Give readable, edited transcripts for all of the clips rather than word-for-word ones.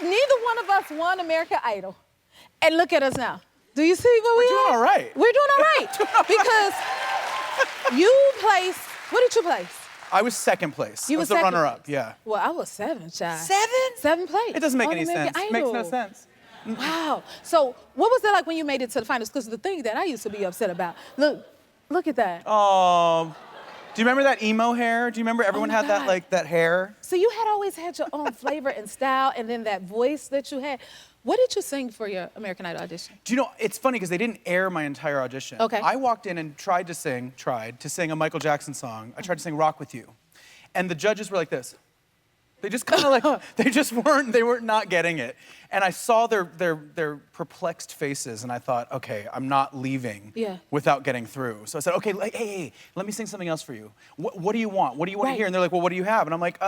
neither one of us won American Idol. And look at us now. Do you see what We're doing all right. We're doing all right. Because you placed, what did you place? I was second place. You I was were the second runner-up, place. yeah. Well, I was 7, child. 7? 7 place. It doesn't make on any American sense. Idol. Makes no sense. Wow. So what was it like when you made it to the finals? Because the thing that I used to be upset about, look at that. Oh, do you remember that emo hair? Do you remember everyone had that, like, that hair? So you had always had your own flavor and style, and then that voice that you had. What did you sing for your American Idol audition? Do you know, it's funny because they didn't air my entire audition. Okay. I walked in and tried to sing a Michael Jackson song. I tried to sing Rock With You. And the judges were like this. They just kind of like, they were not getting it. And I saw their perplexed faces and I thought, okay, I'm not leaving without getting through. So I said, okay, hey, let me sing something else for you. What do you want? What do you want to hear? And they're like, well, what do you have? And I'm like,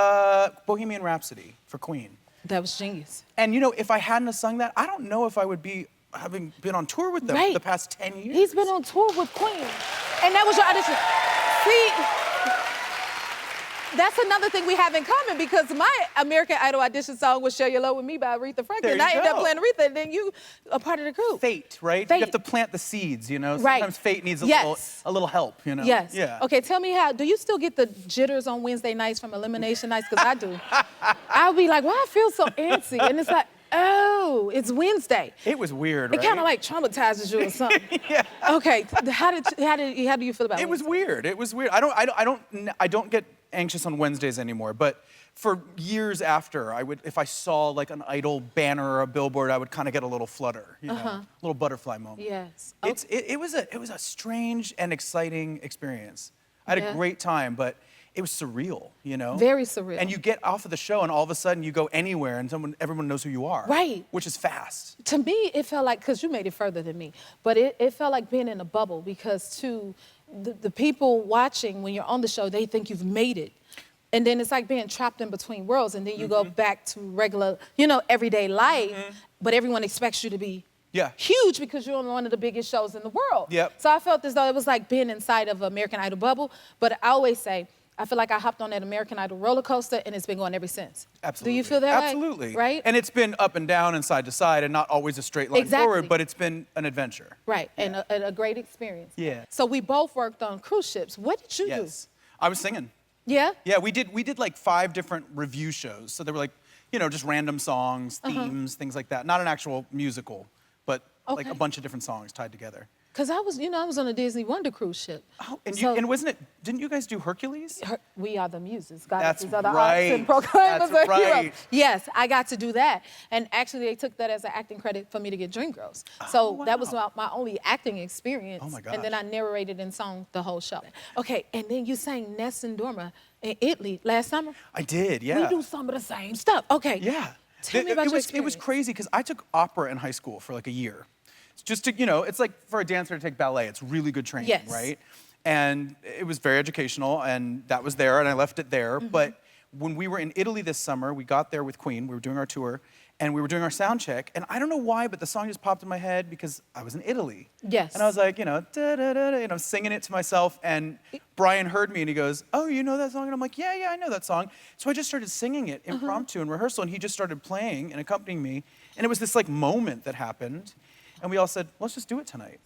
Bohemian Rhapsody for Queen. That was genius. And you know, if I hadn't have sung that, I don't know if I would be having been on tour with them for the past 10 years. He's been on tour with Queen. And that was your audition. See, that's another thing we have in common because my American Idol audition song was Share Your Love With Me by Aretha Franklin. And I ended up playing Aretha, and then you are part of the group. Fate, right? Fate. You have to plant the seeds, you know? Right. Sometimes fate needs a little help, you know? Yes. Yeah. Okay, tell me how, do you still get the jitters on Wednesday nights from elimination nights? Because I do. I'll be like, why I feel so antsy? And it's like, oh, it's Wednesday. It was weird, It kind of like traumatizes you or something. Yeah. Okay, how do you feel about it? It was weird. It was weird. I don't get anxious on Wednesdays anymore, but for years after, if I saw like an Idol banner or a billboard, I would kind of get a little flutter, you know, a little butterfly moment. Yes. It was a strange and exciting experience. I had a great time, but it was surreal, you know? Very surreal. And you get off of the show and all of a sudden you go anywhere and everyone knows who you are. Right. Which is fast. To me, it felt like, because you made it further than me, but it felt like being in a bubble because to the people watching when you're on the show, they think you've made it. And then it's like being trapped in between worlds and then you go back to regular, you know, everyday life, but everyone expects you to be huge because you're on one of the biggest shows in the world. Yep. So I felt as though it was like being inside of American Idol bubble, but I always say, I feel like I hopped on that American Idol roller coaster and it's been going ever since. Absolutely. Do you feel that way? Absolutely. Right? And it's been up and down and side to side and not always a straight line forward, but it's been an adventure. Right, and a great experience. Yeah. So we both worked on cruise ships. What did you do? I was singing. Yeah? Yeah, we did like 5 different review shows. So they were like, you know, just random songs, themes, things like that. Not an actual musical, but like a bunch of different songs tied together. Because I was on a Disney Wonder cruise ship. Oh, and wasn't it, didn't you guys do Hercules? We are the muses. That's Goddesses are the right. arts and proclaimers That's of heroes. right. Yes, I got to do that. And actually, they took that as an acting credit for me to get Dreamgirls. So that was my only acting experience. Oh, my gosh. And then I narrated and sung the whole show. Okay, and then you sang Nessun Dorma in Italy last summer? I did, yeah. We do some of the same stuff. Okay. Yeah. Tell me about your experience. It was crazy because I took opera in high school for like a year. Just to, you know, it's like for a dancer to take ballet, it's really good training, right? And it was very educational, and that was there, and I left it there. But when we were in Italy this summer, we got there with Queen, we were doing our tour, and we were doing our sound check, and I don't know why, but the song just popped in my head because I was in Italy. Yes. And I was like, you know, da-da-da-da, and I'm singing it to myself, and Brian heard me, and he goes, oh, you know that song? And I'm like, yeah, I know that song. So I just started singing it impromptu in rehearsal, and he just started playing and accompanying me, and it was this like moment that happened. And we all said, let's just do it tonight.